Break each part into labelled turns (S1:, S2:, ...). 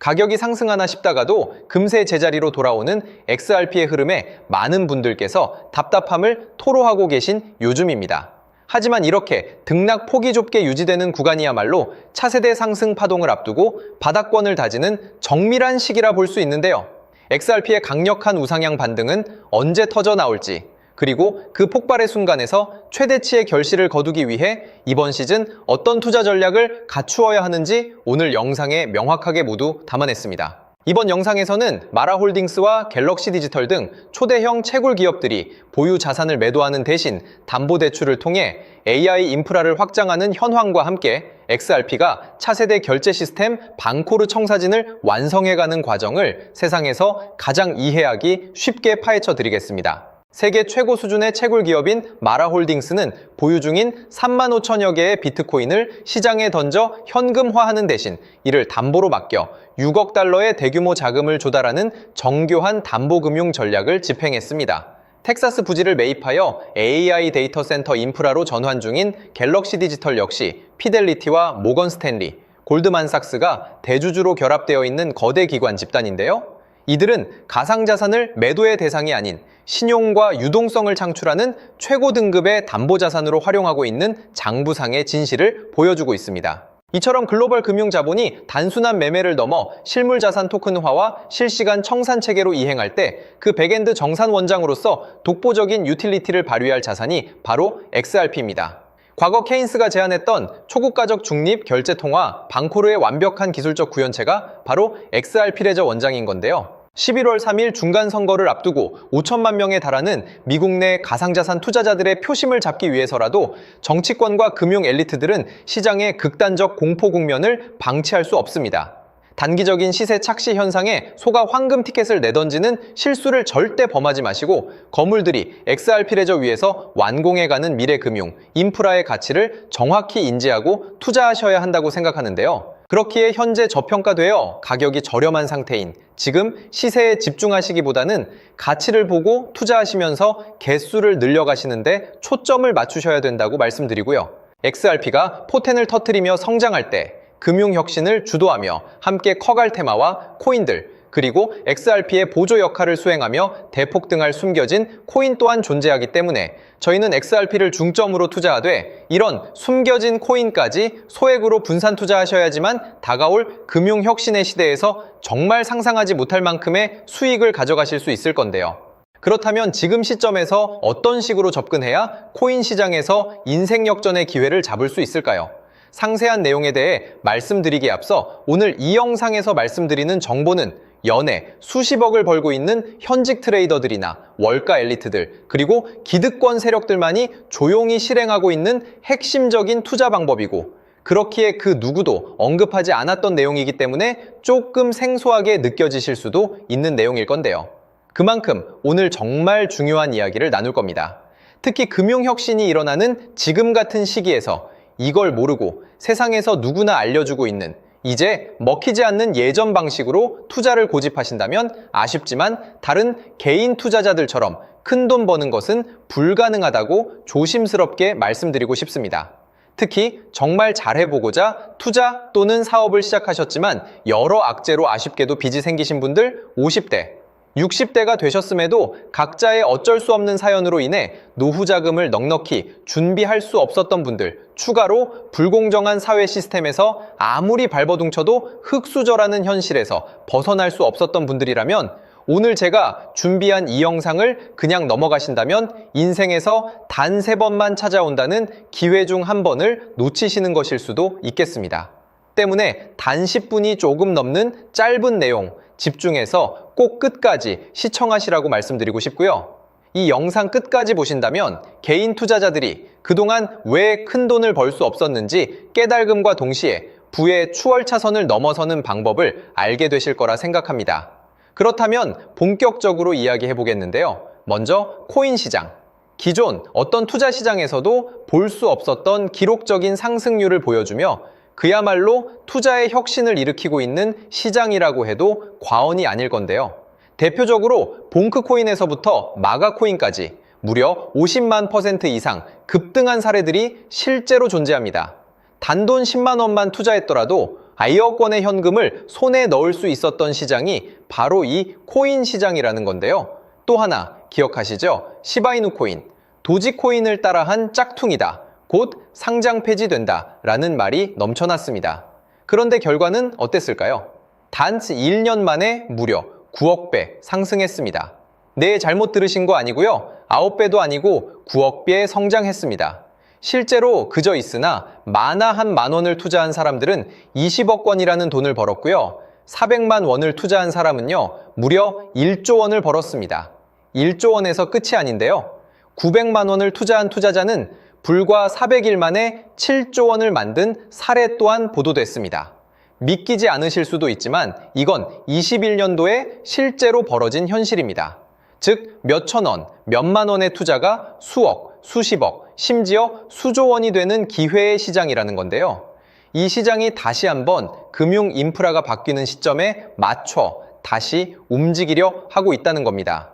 S1: 가격이 상승하나 싶다가도 금세 제자리로 돌아오는 XRP의 흐름에 많은 분들께서 답답함을 토로하고 계신 요즘입니다. 하지만 이렇게 등락 폭이 좁게 유지되는 구간이야말로 차세대 상승 파동을 앞두고 바닥권을 다지는 정밀한 시기라 볼 수 있는데요. XRP의 강력한 우상향 반등은 언제 터져 나올지, 그리고 그 폭발의 순간에서 최대치의 결실을 거두기 위해 이번 시즌 어떤 투자 전략을 갖추어야 하는지 오늘 영상에 명확하게 모두 담아냈습니다. 이번 영상에서는 마라홀딩스와 갤럭시디지털 등 초대형 채굴 기업들이 보유 자산을 매도하는 대신 담보대출을 통해 AI 인프라를 확장하는 현황과 함께 XRP가 차세대 결제 시스템 방코르 청사진을 완성해가는 과정을 세상에서 가장 이해하기 쉽게 파헤쳐 드리겠습니다. 세계 최고 수준의 채굴 기업인 마라홀딩스는 보유 중인 35,000여 개의 비트코인을 시장에 던져 현금화하는 대신 이를 담보로 맡겨 6억 달러의 대규모 자금을 조달하는 정교한 담보금융 전략을 집행했습니다. 텍사스 부지를 매입하여 AI 데이터 센터 인프라로 전환 중인 갤럭시디지털 역시 피델리티와 모건 스탠리, 골드만삭스가 대주주로 결합되어 있는 거대 기관 집단인데요. 이들은 가상자산을 매도의 대상이 아닌 신용과 유동성을 창출하는 최고 등급의 담보자산으로 활용하고 있는 장부상의 진실을 보여주고 있습니다. 이처럼 글로벌 금융자본이 단순한 매매를 넘어 실물자산 토큰화와 실시간 청산체계로 이행할 때 그 백엔드 정산 원장으로서 독보적인 유틸리티를 발휘할 자산이 바로 XRP입니다. 과거 케인스가 제안했던 초국가적 중립 결제통화 방코르의 완벽한 기술적 구현체가 바로 XRP 레저 원장인 건데요. 11월 3일 중간선거를 앞두고 5천만 명에 달하는 미국 내 가상자산 투자자들의 표심을 잡기 위해서라도 정치권과 금융 엘리트들은 시장의 극단적 공포 국면을 방치할 수 없습니다. 단기적인 시세 착시 현상에 속아 황금 티켓을 내던지는 실수를 절대 범하지 마시고 거물들이 XRP 레저 위에서 완공해가는 미래금융, 인프라의 가치를 정확히 인지하고 투자하셔야 한다고 생각하는데요. 그렇기에 현재 저평가되어 가격이 저렴한 상태인 지금 시세에 집중하시기보다는 가치를 보고 투자하시면서 개수를 늘려가시는데 초점을 맞추셔야 된다고 말씀드리고요. XRP가 포텐을 터뜨리며 성장할 때 금융혁신을 주도하며 함께 커갈 테마와 코인들, 그리고 XRP의 보조 역할을 수행하며 대폭등할 숨겨진 코인 또한 존재하기 때문에 저희는 XRP를 중점으로 투자하되 이런 숨겨진 코인까지 소액으로 분산 투자하셔야지만 다가올 금융혁신의 시대에서 정말 상상하지 못할 만큼의 수익을 가져가실 수 있을 건데요. 그렇다면 지금 시점에서 어떤 식으로 접근해야 코인 시장에서 인생 역전의 기회를 잡을 수 있을까요? 상세한 내용에 대해 말씀드리기에 앞서 오늘 이 영상에서 말씀드리는 정보는 연에 수십억을 벌고 있는 현직 트레이더들이나 월가 엘리트들, 그리고 기득권 세력들만이 조용히 실행하고 있는 핵심적인 투자 방법이고, 그렇기에 그 누구도 언급하지 않았던 내용이기 때문에 조금 생소하게 느껴지실 수도 있는 내용일 건데요. 그만큼 오늘 정말 중요한 이야기를 나눌 겁니다. 특히 금융혁신이 일어나는 지금 같은 시기에서 이걸 모르고 세상에서 누구나 알려주고 있는, 이제 먹히지 않는 예전 방식으로 투자를 고집하신다면 아쉽지만 다른 개인 투자자들처럼 큰돈 버는 것은 불가능하다고 조심스럽게 말씀드리고 싶습니다. 특히 정말 잘해보고자 투자 또는 사업을 시작하셨지만 여러 악재로 아쉽게도 빚이 생기신 분들 50대, 60대가 되셨음에도 각자의 어쩔 수 없는 사연으로 인해 노후 자금을 넉넉히 준비할 수 없었던 분들, 추가로 불공정한 사회 시스템에서 아무리 발버둥쳐도 흙수저라는 현실에서 벗어날 수 없었던 분들이라면 오늘 제가 준비한 이 영상을 그냥 넘어가신다면 인생에서 단 3번만 찾아온다는 기회 중 한 번을 놓치시는 것일 수도 있겠습니다. 때문에 단 10분이 조금 넘는 짧은 내용 집중해서 꼭 끝까지 시청하시라고 말씀드리고 싶고요. 이 영상 끝까지 보신다면 개인 투자자들이 그동안 왜 큰 돈을 벌 수 없었는지 깨달음과 동시에 부의 추월차선을 넘어서는 방법을 알게 되실 거라 생각합니다. 그렇다면 본격적으로 이야기해 보겠는데요. 먼저 코인 시장. 기존 어떤 투자 시장에서도 볼 수 없었던 기록적인 상승률을 보여주며 그야말로 투자의 혁신을 일으키고 있는 시장이라고 해도 과언이 아닐 건데요. 대표적으로 봉크코인에서부터 마가코인까지 무려 50만 % 이상 급등한 사례들이 실제로 존재합니다. 단돈 10만 원만 투자했더라도 바이어권의 현금을 손에 넣을 수 있었던 시장이 바로 이 코인 시장이라는 건데요. 또 하나 기억하시죠? 시바이누 코인, 도지코인을 따라한 짝퉁이다. 곧 상장 폐지된다. 라는 말이 넘쳐났습니다. 그런데 결과는 어땠을까요? 단 1년 만에 무려 9억 배 상승했습니다. 네, 잘못 들으신 거 아니고요. 9배도 아니고 9억 배 성장했습니다. 실제로 그저 있으나 만화 한 만 원을 투자한 사람들은 20억 원이라는 돈을 벌었고요. 400만 원을 투자한 사람은요, 무려 1조 원을 벌었습니다. 1조 원에서 끝이 아닌데요. 900만 원을 투자한 투자자는 불과 400일 만에 7조 원을 만든 사례 또한 보도됐습니다. 믿기지 않으실 수도 있지만 이건 21년도에 실제로 벌어진 현실입니다. 즉, 몇천 원, 몇만 원의 투자가 수억, 수십억, 심지어 수조 원이 되는 기회의 시장이라는 건데요. 이 시장이 다시 한번 금융 인프라가 바뀌는 시점에 맞춰 다시 움직이려 하고 있다는 겁니다.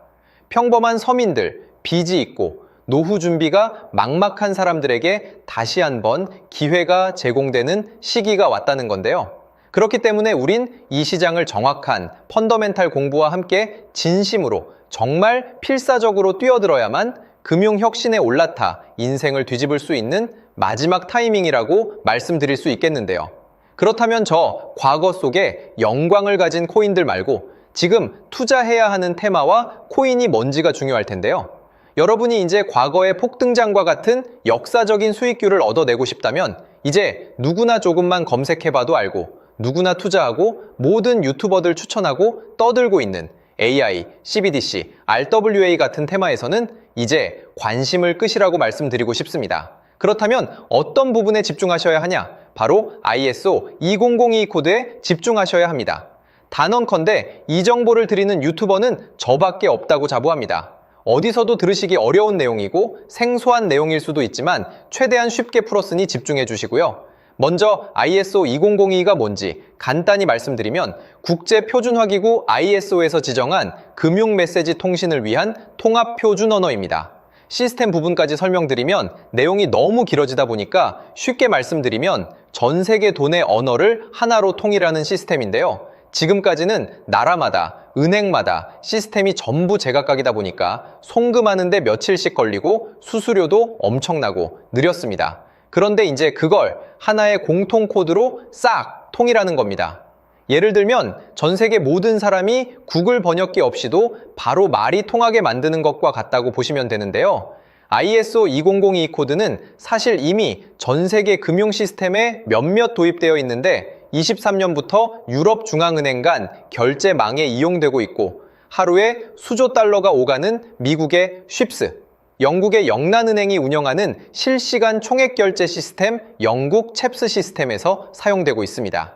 S1: 평범한 서민들, 빚이 있고 노후 준비가 막막한 사람들에게 다시 한번 기회가 제공되는 시기가 왔다는 건데요. 그렇기 때문에 우린 이 시장을 정확한 펀더멘탈 공부와 함께 진심으로 정말 필사적으로 뛰어들어야만 금융혁신에 올라타 인생을 뒤집을 수 있는 마지막 타이밍이라고 말씀드릴 수 있겠는데요. 그렇다면 저 과거 속에 영광을 가진 코인들 말고 지금 투자해야 하는 테마와 코인이 뭔지가 중요할 텐데요. 여러분이 이제 과거의 폭등장과 같은 역사적인 수익률을 얻어내고 싶다면 이제 누구나 조금만 검색해봐도 알고 누구나 투자하고 모든 유튜버들 추천하고 떠들고 있는 AI, CBDC, RWA 같은 테마에서는 이제 관심을 끄시라고 말씀드리고 싶습니다. 그렇다면 어떤 부분에 집중하셔야 하냐? 바로 ISO 2002 코드에 집중하셔야 합니다. 단언컨대 이 정보를 드리는 유튜버는 저밖에 없다고 자부합니다. 어디서도 들으시기 어려운 내용이고 생소한 내용일 수도 있지만 최대한 쉽게 풀었으니 집중해 주시고요. 먼저 ISO 2002가 뭔지 간단히 말씀드리면 국제표준화기구 ISO에서 지정한 금융메시지 통신을 위한 통합표준 언어입니다. 시스템 부분까지 설명드리면 내용이 너무 길어지다 보니까 쉽게 말씀드리면 전 세계 돈의 언어를 하나로 통일하는 시스템인데요. 지금까지는 나라마다, 은행마다 시스템이 전부 제각각이다 보니까 송금하는데 며칠씩 걸리고 수수료도 엄청나고 느렸습니다. 그런데 이제 그걸 하나의 공통 코드로 싹 통일하는 겁니다. 예를 들면 전 세계 모든 사람이 구글 번역기 없이도 바로 말이 통하게 만드는 것과 같다고 보시면 되는데요. ISO 2002 코드는 사실 이미 전 세계 금융 시스템에 몇몇 도입되어 있는데 23년부터 유럽중앙은행 간 결제망에 이용되고 있고 하루에 수조 달러가 오가는 미국의 쉽스, 영국의 영란은행이 운영하는 실시간 총액결제 시스템 영국 챕스 시스템에서 사용되고 있습니다.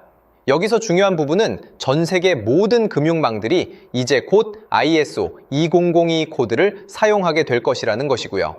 S1: 여기서 중요한 부분은 전 세계 모든 금융망들이 이제 곧 ISO 2002 코드를 사용하게 될 것이라는 것이고요.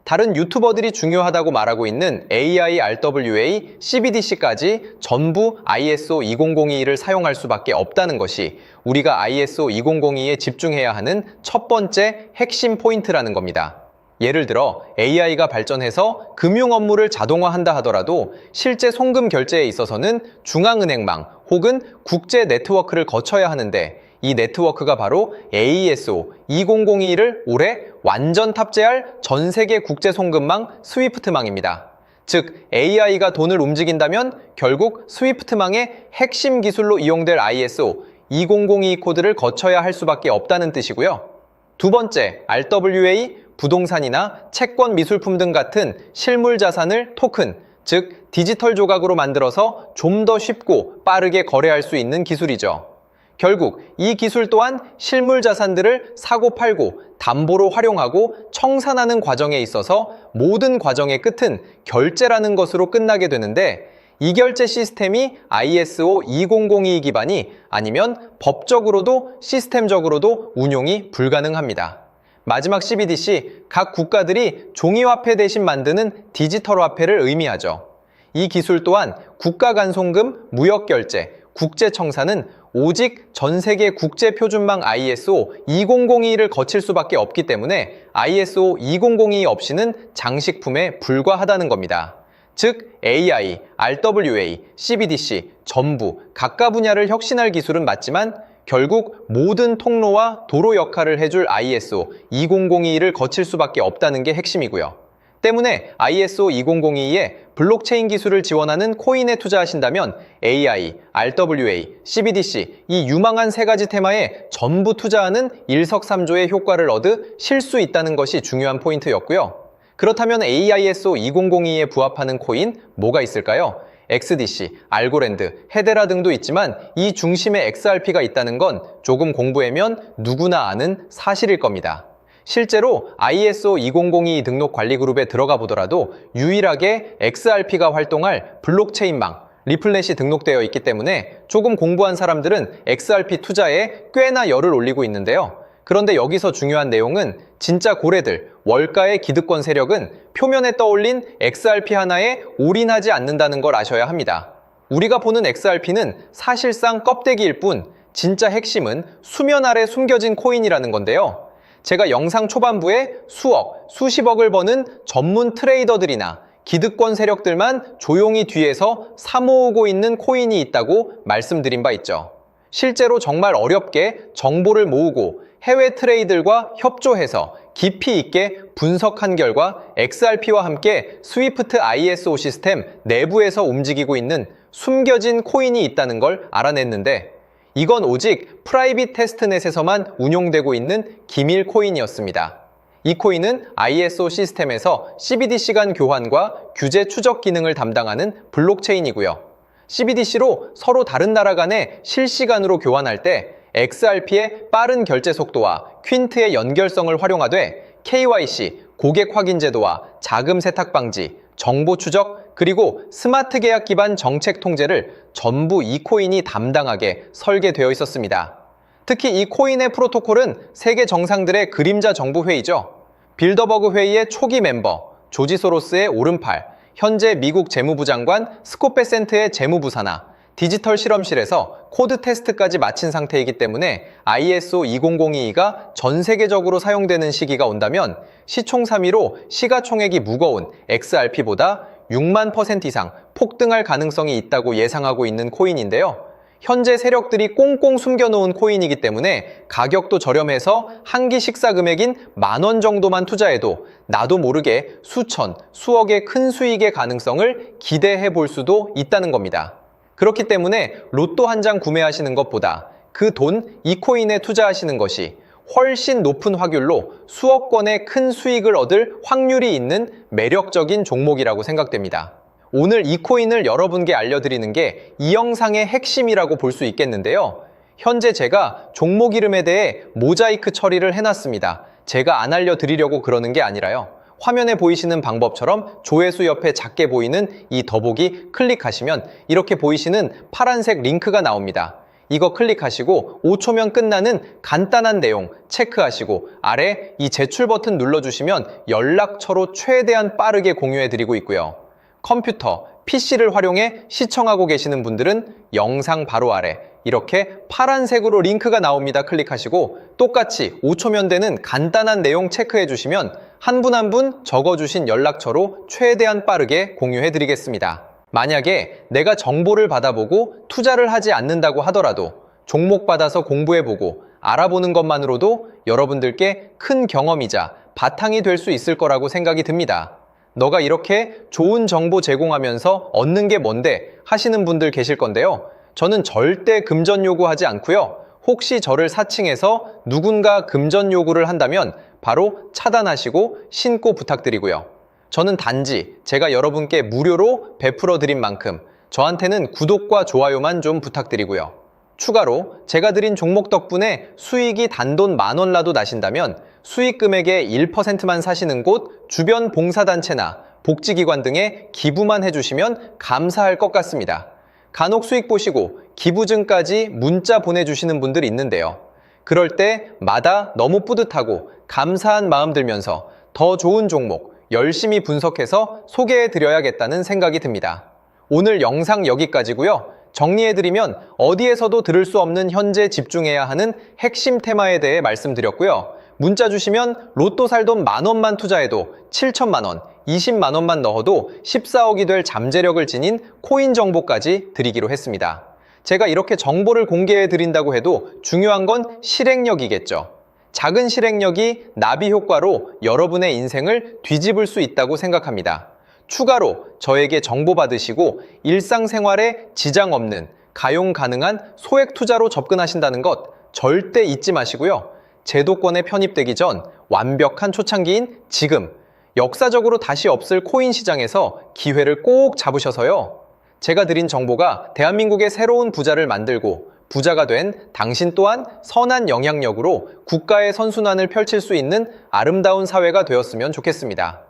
S1: 다른 유튜버들이 중요하다고 말하고 있는 AI, RWA, CBDC까지 전부 ISO 2002를 사용할 수밖에 없다는 것이 우리가 ISO 2002에 집중해야 하는 첫 번째 핵심 포인트라는 겁니다. 예를 들어 AI가 발전해서 금융 업무를 자동화한다 하더라도 실제 송금 결제에 있어서는 중앙은행망 혹은 국제 네트워크를 거쳐야 하는데 이 네트워크가 바로 AESO 2002를 올해 완전 탑재할 전 세계 국제 송금망 스위프트망입니다. 즉 AI가 돈을 움직인다면 결국 스위프트망의 핵심 기술로 이용될 ISO 2002 코드를 거쳐야 할 수밖에 없다는 뜻이고요. 두 번째, RWA, 부동산이나 채권 미술품 등 같은 실물 자산을 토큰, 즉 디지털 조각으로 만들어서 좀 더 쉽고 빠르게 거래할 수 있는 기술이죠. 결국 이 기술 또한 실물 자산들을 사고 팔고 담보로 활용하고 청산하는 과정에 있어서 모든 과정의 끝은 결제라는 것으로 끝나게 되는데 이 결제 시스템이 ISO 2002 기반이 아니면 법적으로도 시스템적으로도 운용이 불가능합니다. 마지막 CBDC, 각 국가들이 종이화폐 대신 만드는 디지털 화폐를 의미하죠. 이 기술 또한 국가 간 송금, 무역결제, 국제청산은 오직 전 세계 국제표준망 ISO 2002를 거칠 수밖에 없기 때문에 ISO 2002 없이는 장식품에 불과하다는 겁니다. 즉 AI, RWA, CBDC 전부 각각 분야를 혁신할 기술은 맞지만 결국 모든 통로와 도로 역할을 해줄 ISO 20022를 거칠 수밖에 없다는 게 핵심이고요. 때문에 ISO 2002에 블록체인 기술을 지원하는 코인에 투자하신다면 AI, RWA, CBDC 이 유망한 세 가지 테마에 전부 투자하는 일석삼조의 효과를 얻으실 수 있다는 것이 중요한 포인트였고요. 그렇다면 AISO 2002에 부합하는 코인 뭐가 있을까요? XDC, 알고랜드, 헤데라 등도 있지만 이 중심에 XRP가 있다는 건 조금 공부하면 누구나 아는 사실일 겁니다. 실제로 ISO 2002 등록 관리 그룹에 들어가 보더라도 유일하게 XRP가 활동할 블록체인망, 리플넷이 등록되어 있기 때문에 조금 공부한 사람들은 XRP 투자에 꽤나 열을 올리고 있는데요. 그런데 여기서 중요한 내용은 진짜 고래들, 월가의 기득권 세력은 표면에 떠올린 XRP 하나에 올인하지 않는다는 걸 아셔야 합니다. 우리가 보는 XRP는 사실상 껍데기일 뿐 진짜 핵심은 수면 아래 숨겨진 코인이라는 건데요. 제가 영상 초반부에 수억, 수십억을 버는 전문 트레이더들이나 기득권 세력들만 조용히 뒤에서 사모으고 있는 코인이 있다고 말씀드린 바 있죠. 실제로 정말 어렵게 정보를 모으고 해외 트레이들과 협조해서 깊이 있게 분석한 결과 XRP와 함께 스위프트 ISO 시스템 내부에서 움직이고 있는 숨겨진 코인이 있다는 걸 알아냈는데 이건 오직 프라이빗 테스트넷에서만 운용되고 있는 기밀 코인이었습니다. 이 코인은 ISO 시스템에서 CBDC 간 교환과 규제 추적 기능을 담당하는 블록체인이고요. CBDC로 서로 다른 나라 간에 실시간으로 교환할 때 XRP의 빠른 결제 속도와 퀸트의 연결성을 활용하되 KYC, 고객 확인 제도와 자금 세탁 방지, 정보 추적, 그리고 스마트 계약 기반 정책 통제를 전부 이 코인이 담당하게 설계되어 있었습니다. 특히 이 코인의 프로토콜은 세계 정상들의 그림자 정부 회의죠. 빌더버그 회의의 초기 멤버, 조지 소로스의 오른팔, 현재 미국 재무부 장관 스콧 베센트의 재무부 산하, 디지털 실험실에서 코드 테스트까지 마친 상태이기 때문에 ISO 20022가 전 세계적으로 사용되는 시기가 온다면 시총3위로 시가총액이 무거운 XRP보다 6만% 이상 폭등할 가능성이 있다고 예상하고 있는 코인인데요. 현재 세력들이 꽁꽁 숨겨놓은 코인이기 때문에 가격도 저렴해서 한 끼 식사 금액인 10,000원 정도만 투자해도 나도 모르게 수천, 수억의 큰 수익의 가능성을 기대해 볼 수도 있다는 겁니다. 그렇기 때문에 로또 한 장 구매하시는 것보다 그 돈 이 코인에 투자하시는 것이 훨씬 높은 확률로 수억 건의 큰 수익을 얻을 확률이 있는 매력적인 종목이라고 생각됩니다. 오늘 이 코인을 여러분께 알려드리는 게 이 영상의 핵심이라고 볼 수 있겠는데요. 현재 제가 종목 이름에 대해 모자이크 처리를 해놨습니다. 제가 안 알려드리려고 그러는 게 아니라요. 화면에 보이시는 방법처럼 조회수 옆에 작게 보이는 이 더보기 클릭하시면 이렇게 보이시는 파란색 링크가 나옵니다. 이거 클릭하시고 5초면 끝나는 간단한 내용 체크하시고 아래 이 제출 버튼 눌러주시면 연락처로 최대한 빠르게 공유해드리고 있고요. 컴퓨터, PC를 활용해 시청하고 계시는 분들은 영상 바로 아래 이렇게 파란색으로 링크가 나옵니다. 클릭하시고 똑같이 5초면 되는 간단한 내용 체크해 주시면 한 분 한 분 적어주신 연락처로 최대한 빠르게 공유해 드리겠습니다. 만약에 내가 정보를 받아보고 투자를 하지 않는다고 하더라도 종목 받아서 공부해보고 알아보는 것만으로도 여러분들께 큰 경험이자 바탕이 될 수 있을 거라고 생각이 듭니다. 너가 이렇게 좋은 정보 제공하면서 얻는 게 뭔데 하시는 분들 계실 건데요. 저는 절대 금전 요구하지 않고요. 혹시 저를 사칭해서 누군가 금전 요구를 한다면 바로 차단하시고 신고 부탁드리고요. 저는 단지 제가 여러분께 무료로 베풀어 드린 만큼 저한테는 구독과 좋아요만 좀 부탁드리고요. 추가로 제가 드린 종목 덕분에 수익이 단돈 10,000원 라도 나신다면 수익 금액의 1%만 사시는 곳 주변 봉사단체나 복지기관 등에 기부만 해주시면 감사할 것 같습니다. 간혹 수익 보시고 기부증까지 문자 보내주시는 분들이 있는데요. 그럴 때마다 너무 뿌듯하고 감사한 마음 들면서 더 좋은 종목 열심히 분석해서 소개해드려야겠다는 생각이 듭니다. 오늘 영상 여기까지고요. 정리해드리면 어디에서도 들을 수 없는 현재 집중해야 하는 핵심 테마에 대해 말씀드렸고요. 문자 주시면 로또 살 돈 10,000원만 투자해도 7,000만 원, 20만 원만 넣어도 14억이 될 잠재력을 지닌 코인 정보까지 드리기로 했습니다. 제가 이렇게 정보를 공개해 드린다고 해도 중요한 건 실행력이겠죠. 작은 실행력이 나비 효과로 여러분의 인생을 뒤집을 수 있다고 생각합니다. 추가로 저에게 정보 받으시고 일상생활에 지장 없는 가용 가능한 소액 투자로 접근하신다는 것 절대 잊지 마시고요. 제도권에 편입되기 전 완벽한 초창기인 지금 역사적으로 다시 없을 코인 시장에서 기회를 꼭 잡으셔서요. 제가 드린 정보가 대한민국의 새로운 부자를 만들고 부자가 된 당신 또한 선한 영향력으로 국가의 선순환을 펼칠 수 있는 아름다운 사회가 되었으면 좋겠습니다.